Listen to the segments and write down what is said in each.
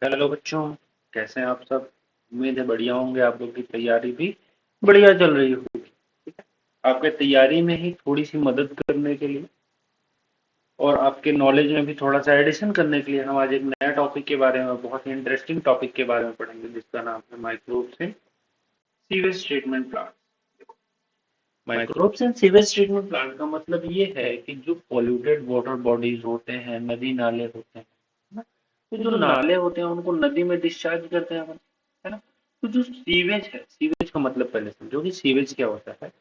Hello बच्चों, कैसे हैं आप सब। उम्मीद है बढ़िया होंगे। आप लोग की तैयारी भी बढ़िया चल रही होगी। आपके तैयारी में ही थोड़ी सी मदद करने के लिए और आपके नॉलेज में भी थोड़ा सा एडिशन करने के लिए हम आज एक नया टॉपिक के बारे में, बहुत ही इंटरेस्टिंग टॉपिक के बारे में पढ़ेंगे, जिसका नाम है microbes in sewage treatment plant. Microbes and sewage treatment plant का मतलब ये है कि जो पॉल्यूटेड वाटर बॉडीज होते हैं, नदी नाले होते हैं ना, तो जो नाले होते हैं उनको नदी में डिस्चार्ज करते हैं अपन, है ना। तो जो सीवेज है, सीवेज का मतलब पहले समझो कि सीवेज क्या होता है।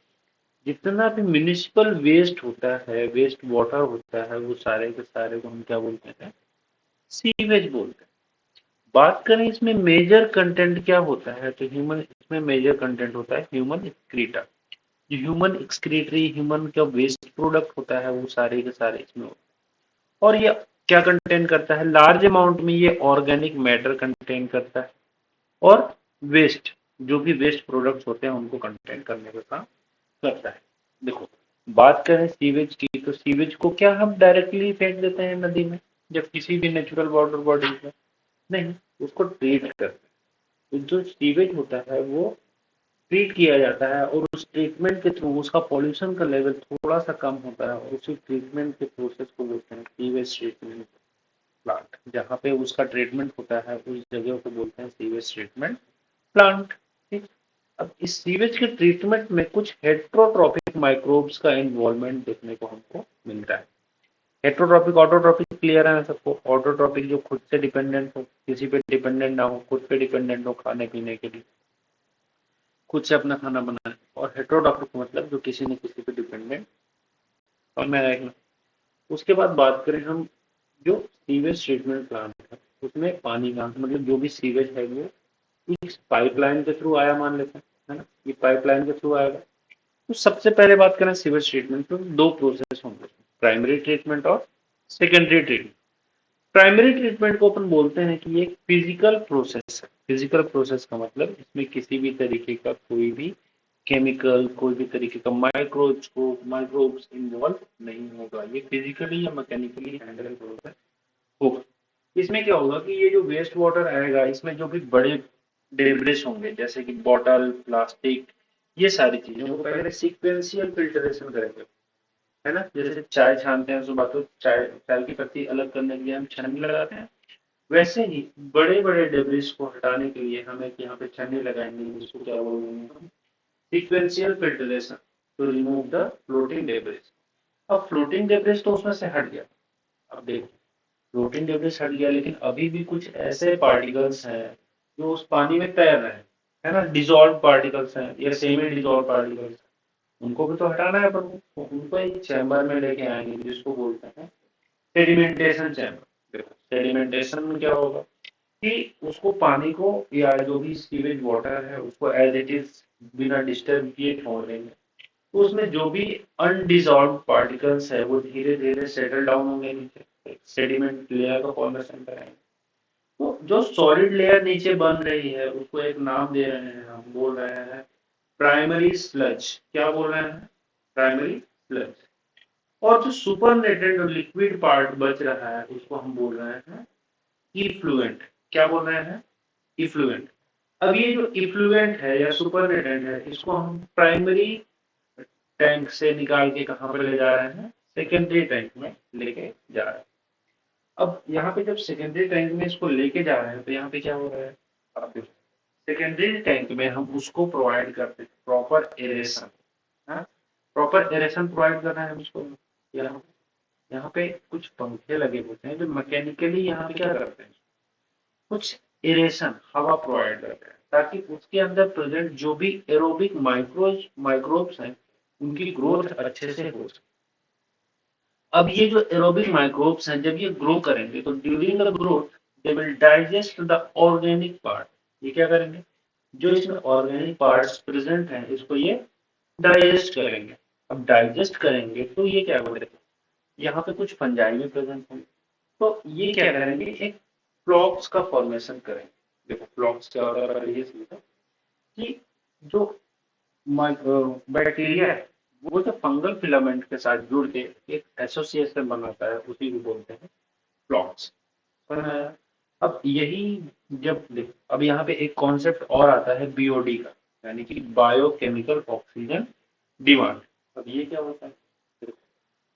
जितना भी म्यूनिसिपल वेस्ट होता है, वेस्ट वाटर होता है, वो सारे के सारे को हम क्या बोलते हैं, सीवेज बोलते हैं। बात करें इसमें मेजर कंटेंट क्या होता है, तो ह्यूमन, इसमें मेजर कंटेंट होता है ह्यूमन एक्सक्रीटा। जो ह्यूमन एक्सक्रीटरी, ह्यूमन का वेस्ट प्रोडक्ट होता है, वो सारे के सारे इसमें होते हैं। और ये क्या कंटेन करता है, लार्ज अमाउंट में ये ऑर्गेनिक मैटर कंटेन करता है और वेस्ट, जो भी वेस्ट प्रोडक्ट्स होते हैं उनको कंटेन करने का काम करता है। देखो, बात करें सीवेज की, तो सीवेज को क्या हम डायरेक्टली फेंक देते हैं नदी में, जब किसी भी नेचुरल वाटर बॉडी में? नहीं, उसको ट्रीट करते हैं। तो जो सीवेज होता है वो ट्रीट किया जाता है और उस ट्रीटमेंट के थ्रू उसका पॉल्यूशन का लेवल थोड़ा सा कम होता है, और उसी ट्रीटमेंट के प्रोसेस को बोलते हैं सीवेज ट्रीटमेंट प्लांट। जहाँ पे उसका ट्रीटमेंट होता है उस जगह को बोलते हैं सीवेज ट्रीटमेंट प्लांट। ठीक। अब इस सीवेज के ट्रीटमेंट में कुछ हेट्रोट्रॉपिक माइक्रोब्स का इन्वॉल्वमेंट देखने को हमको मिलता है। हेट्रोट्रॉपिक, ऑटोट्रॉपिक क्लियर है सबको। ऑटोट्रॉपिक जो खुद से डिपेंडेंट हो, किसी पे डिपेंडेंट ना हो, खुद पे डिपेंडेंट हो खाने पीने के लिए, खुद से अपना खाना बनाए। और हेट्रोट्रॉपिक मतलब जो किसी न किसी पे डिपेंडेंट। और मैं एक, उसके बाद बात करें हम, जो सीवेज ट्रीटमेंट प्लांट है उसमें पानी का मतलब जो भी सीवेज है वो इस पाइपलाइन के थ्रू आया मान लेते हैं, है ना। ये पाइपलाइन के थ्रू आएगा। तो सबसे पहले बात करें सीवेज ट्रीटमेंट, तो दो प्रोसेस होंगे, प्राइमरी ट्रीटमेंट और सेकेंडरी ट्रीटमेंट। प्राइमरी ट्रीटमेंट को अपन बोलते हैं कि ये एक फिजिकल प्रोसेस है। फिजिकल प्रोसेस का मतलब इसमें किसी भी तरीके का कोई भी केमिकल, कोई भी तरीके का माइक्रोब्स इन्वॉल्व नहीं होगा। ये फिजिकली या मैकेनिकली हैंडल होगा। इसमें क्या होगा कि ये जो वेस्ट वाटर आएगा, इसमें जो भी बड़े डेब्रिस होंगे, जैसे कि बॉटल, प्लास्टिक, ये सारी चीजों को पहले सीक्वेंशियल फिल्ट्रेशन करेंगे, है ना। जैसे चाय छानते हैं सुबह, तो चाय चाय की पत्ती अलग करने के लिए हम छन्नी लगाते हैं। वैसे ही बड़े बड़े डेब्रिस को हटाने के लिए हम एक यहाँ पे छन्नी लगाएंगे, जिसको क्या बोलेंगे हम, sequential filtration, to remove the floating debris. अब फ्लोटिंग डेब्रिस तो उसमें से हट गया। अब देखो, फ्लोटिंग डेब्रिस हट गया, लेकिन अभी भी कुछ ऐसे पार्टिकल्स हैं जो उस पानी में तैर रहे हैं, है ना। डिजॉल्व पार्टिकल्स हैं या सेमी डिजॉल्व पार्टिकल्स, उनको भी तो हटाना है अपन को। तो उनको एक चैम्बर में लेके आएंगे, जिसको बोलते हैं सेडिमेंटेशन चैम्बर। देखो, सेडिमेंटेशन में क्या होगा कि उसको, पानी को या जो भी सीवेज वाटर है उसको एज इट इज बिना डिस्टर्ब किए छोड़ देंगे। तो उसमें जो भी अनडिजॉल्व पार्टिकल्स है वो धीरे धीरे सेटल डाउन होंगे नीचे, सेडिमेंट लेयर का फॉर्मेशन कराएंगे। तो जो सॉलिड लेयर नीचे बन रही है उसको एक नाम दे रहे हैं, हम बोल रहे हैं प्राइमरी स्लज। क्या बोल रहे हैं? Primary sludge. और जो सुपरनेटेड और लिक्विड पार्ट बच रहा है उसको हम बोल रहे हैं इफ्लुएंट। क्या बोल रहे हैं? इफ्लुएंट। अब ये जो इफ्लुएंट है या सुपरनेटेड है, इसको हम प्राइमरी टैंक से निकाल के कहाँ पे ले जा रहे हैं? सेकेंडरी टैंक में लेके जा रहे हैं। अब यहाँ पे जब सेकेंडरी टैंक में इसको लेके जा रहे हैं, तो यहाँ पे क्या हो रहा है? अब देखो, सेकेंडरी टैंक में हम उसको प्रोवाइड करते हैं प्रॉपर एरेशन। हाँ, प्रॉपर एरेशन प्रोवाइड कर रहे हैं हम उसको। यहाँ यहाँ पे कुछ पंखे लगे होते हैं जो मैकेनिकली यहाँ पे क्या करते हैं, कुछ एरेशन, हवा प्रोवाइड करते हैं, ताकि उसके अंदर प्रेजेंट जो भी एरोबिक माइक्रोब्स हैं उनकी ग्रोथ अच्छे से हो सके। अब ये जो एरोबिक माइक्रोब्स हैं जब ये ग्रो करेंगे, तो during the growth they will digest the organic part. ये क्या करेंगे? जो इसमें ऑर्गेनिक पार्ट्स प्रेजेंट हैं इसको ये डाइजेस्ट करेंगे। अब डाइजेस्ट करेंगे तो ये क्या करेंगे, यहाँ पे कुछ फंजाई भी प्रेजेंट होंगे। तो ये क्या करेंगे, एक फ्लॉक्स का फॉर्मेशन करेंगे। देखो, फ्लॉक्स क्या होता है, ये समझो कि जो बैक्टीरिया है वो जो फंगल फिलामेंट के साथ जुड़ के एक एसोसिएशन बनाता है, उसी को बोलते हैं फ्लॉक्स। अब यही जब देख, अब यहाँ पे एक कॉन्सेप्ट और आता है बीओडी का, यानी कि बायोकेमिकल ऑक्सीजन डिमांड। अब ये क्या होता है?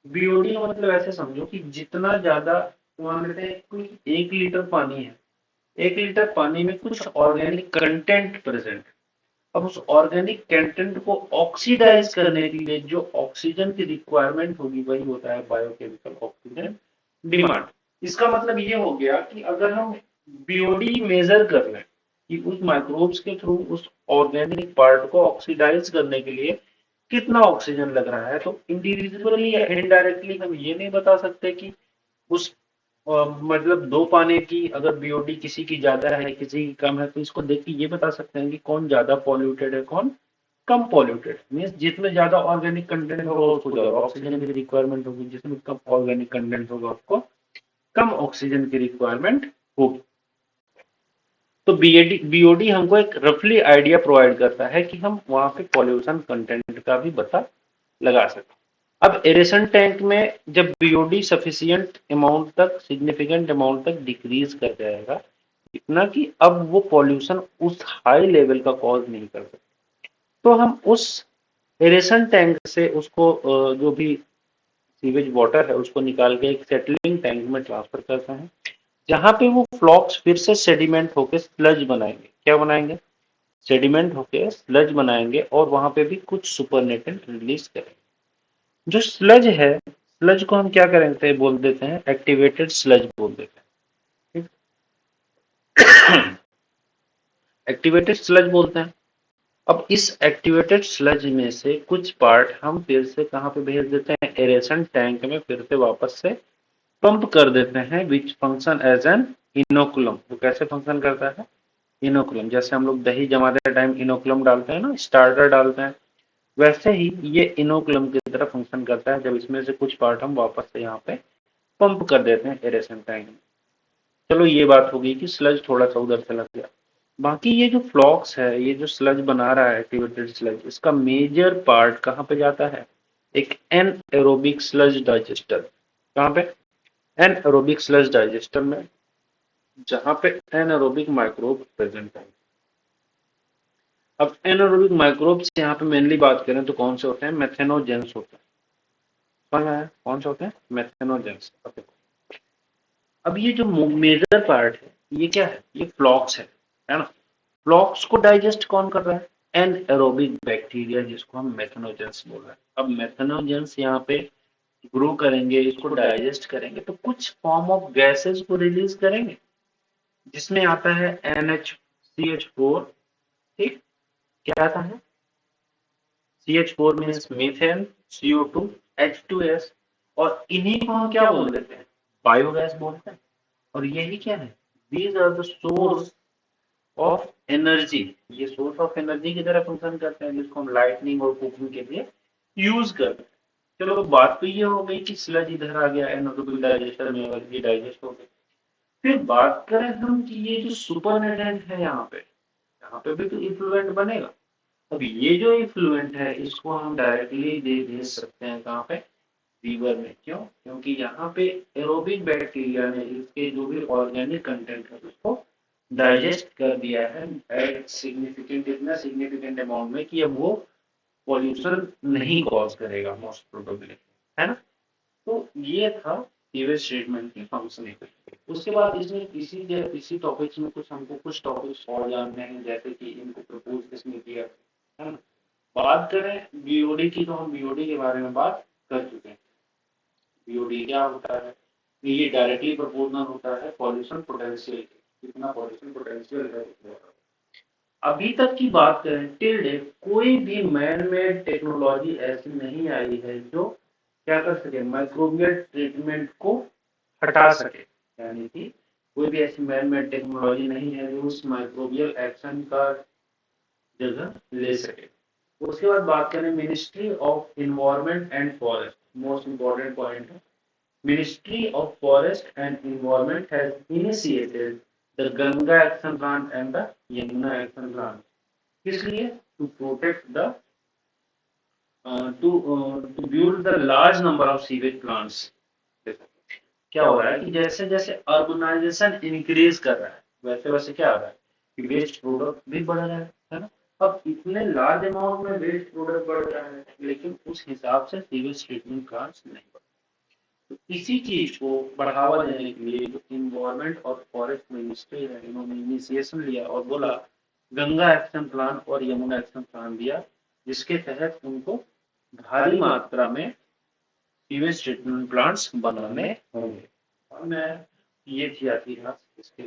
बीओडी का मतलब ऐसे समझो कि जितना ज्यादा, मान लेते हैं कोई 1 लीटर पानी है, 1 लीटर पानी में कुछ ऑर्गेनिक कंटेंट प्रेजेंट। अब उस ऑर्गेनिक कंटेंट को ऑक्सीडाइज करने के लिए जो ऑक्सीजन की रिक्वायरमेंट होगी वही होता है बायोकेमिकल ऑक्सीजन डिमांड। इसका मतलब ये हो गया कि अगर हम बीओडी मेजर कर लें कि उस माइक्रोब्स के थ्रू उस ऑर्गेनिक पार्ट को ऑक्सीडाइज करने के लिए कितना ऑक्सीजन लग रहा है, तो इंडिविजुअली या इनडायरेक्टली हम ये नहीं बता सकते कि उस मतलब दो पाने की अगर बीओडी किसी की ज्यादा है किसी की कम है, तो इसको देख के ये बता सकते हैं कि कौन ज्यादा पॉल्यूटेड है कौन कम पॉल्यूटेड। मीन्स जिसमें ज्यादा ऑर्गेनिक कंटेंट होगा उसको ज्यादा ऑक्सीजन की रिक्वायरमेंट होगी, जिसमें कम ऑर्गेनिक कंटेंट होगा उसको कम ऑक्सीजन की रिक्वायरमेंट होगी। तो बीओडी हमको एक रफली आइडिया प्रोवाइड करता है कि हम वहां पे पॉल्यूशन कंटेंट का भी पता लगा सकते। अब एरेशन टैंक में जब बीओडी सफिशियंट अमाउंट तक सिग्निफिकेंट अमाउंट तक डिक्रीज कर जाएगा, इतना कि अब वो पॉल्यूशन उस हाई लेवल का कॉज नहीं कर सकता, तो हम उस एरेशन टैंक से उसको जो भी सीवेज वाटर है उसको निकाल के एक सेटलिंग टैंक में ट्रांसफर करते हैं, जहां पे वो फ्लॉक्स फिर से सेडिमेंट होके स्लज बनाएंगे। क्या बनाएंगे? सेडिमेंट होके स्लज बनाएंगे और वहां पे भी कुछ सुपरनेटेंट रिलीज करेंगे। जो स्लज है, स्लज को हम क्या करेंगे बोल देते हैं, एक्टिवेटेड स्लज बोल देते हैं। एक्टिवेटेड स्लज बोलते हैं। अब इस एक्टिवेटेड स्लज में से कुछ पार्ट हम फिर से कहाँ पे भेज देते हैं, एरेशन टैंक में फिर से वापस से पंप कर देते हैं, which function as an inoculum. वो कैसे फंक्शन करता है? इनोकुलम, जैसे हम लोग दही जमाते टाइम इनोकुलम डालते हैं ना, स्टार्टर डालते हैं, वैसे ही ये इनोकुलम की तरह फंक्शन करता है जब इसमें से कुछ पार्ट हम वापस से यहाँ पे पंप कर देते हैं एरेशन टैंक में। चलो ये बात होगी कि स्लज थोड़ा सा उधर चला गया। बाकी ये जो फ्लॉक्स है, ये जो स्लज बना रहा है एक्टिवेटेड स्लज, इसका मेजर पार्ट कहाँ पे जाता है? एक एन एरोबिक स्लज डाइजेस्टर। कहाँ पे? एन एरोबिक स्लज डाइजेस्टर में, जहां पे एनारोबिक माइक्रोब प्रेजेंट है। अब एनारोबिक माइक्रोब से यहाँ पे मेनली बात करें तो कौन से होते हैं? मेथेनोजेंस होते हैं। समझ में आया? कौन से होते हैं? मेथेनोजेंस। अब ये जो मेजर पार्ट है ये क्या है? ये फ्लॉक्स है ना? फ्लॉक्स को डाइजेस्ट कौन कर रहा है? एन एरोबिक बैक्टीरिया, जिसको हम मेथेनोजेंस बोल रहे हैं। अब मेथेनोजेंस यहाँ पे ग्रो करेंगे, इसको डाइजेस्ट करेंगे तो कुछ फॉर्म ऑफ गैसेस को रिलीज करेंगे, जिसमें आता है NH CH4। ठीक, क्या आता है? CH4 means methane, CO2, H2S, और इन्हीं को हम क्या बोल देते हैं? बायोगैस बोलते हैं। और यही क्या है? These are the source of energy. ये सोर्स ऑफ एनर्जी की तरह फंक्शन करते हैं, जिसको हम लाइटनिंग और कुकिंग के लिए यूज करते हैं। चलो बात तो ये हो गई कि स्लज इधर आ गया एनारोबिक डाइजेशन में और ये डाइजेस्ट हो गया। फिर बात करें हम कि ये जो सुपरनेटेंट है यहाँ पे भी तो इफ्लुएंट बनेगा। अब ये जो इफ्लुएंट है इसको हम डायरेक्टली दे भेज सकते हैं कहाँ पे? लीवर में। क्यों? क्योंकि यहाँ पे एरोबिक बैक्टीरिया ने इसके जो भी ऑर्गेनिक कंटेंट है उसको डाइजेस्ट कर दिया है एट सिग्निफिकेंट, इतना सिग्निफिकेंट अमाउंट में कि अब वो पॉल्यूशन नहीं कॉज करेगा मोस्ट प्रोबेबली, है ना? तो ये था सीवेज ट्रीटमेंट की फंक्शनलिटी। उसके बाद इसमें इसी टॉपिक्स में कुछ हमको कुछ टॉपिक्स और जानने हैं, जैसे कि इनको प्रपोज किसने किया, है ना? बात करें बीओडी की, तो हम बीओडी के बारे में बात कर चुके हैं। बीओडी क्या होता है? ये डायरेक्टली प्रोपोर्शनल होता है पॉल्यूशन पोटेंशियल के, कितना पॉल्यूशन पोटेंशियल है। अभी तक की बात करें टिल डेट, कोई भी मैन मेड टेक्नोलॉजी ऐसी नहीं आई है जो क्या कर सके, माइक्रोबियल ट्रीटमेंट को हटा सके। यानी कि कोई भी ऐसी मैन मेड टेक्नोलॉजी नहीं है जो उस माइक्रोबियल एक्शन का जगह ले सके। उसके बाद बात करें ministry of environment and forest, most important point है। Ministry of Forest and Environment has initiated the Ganga Action Plan and the Yamuna Action Plan. किस लिए? To protect the to build the large number of sewage plants. क्या हो रहा है कि जैसे जैसे अर्बनाइजेशन इंक्रीज कर रहा है, वैसे वैसे क्या हो रहा है कि वेस्ट प्रोडक्ट भी बढ़ रहा है ना। अब इतने लार्ज अमाउंट में वेस्ट प्रोडक्ट बढ़ रहा है, लेकिन उस हिसाब से सीवेज ट्रीटमेंट प्लांट्स नहीं बढ़। तो इसी चीज को बढ़ावा देने के लिए जो इन्वायरमेंट और फॉरेस्ट मिनिस्ट्री है, इन्होंने इनिशिएशन लिया और बोला गंगा एक्शन प्लान और यमुना एक्शन प्लान दिया, जिसके तहत उनको भारी मात्रा में सीवेज ट्रीटमेंट प्लांट्स बनाने होंगे। और मैं ये थी आती क्लास, इसके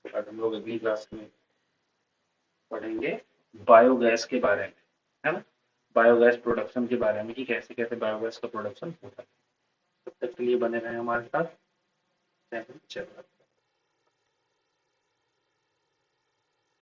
बाद हम लोग अगली क्लास में पढ़ेंगे बायोगैस के बारे में, है ना। बायोगैस प्रोडक्शन के बारे में कि कैसे कैसे बायोगैस का प्रोडक्शन होता है। तब तक के लिए बने रहे हमारे साथ। चलो।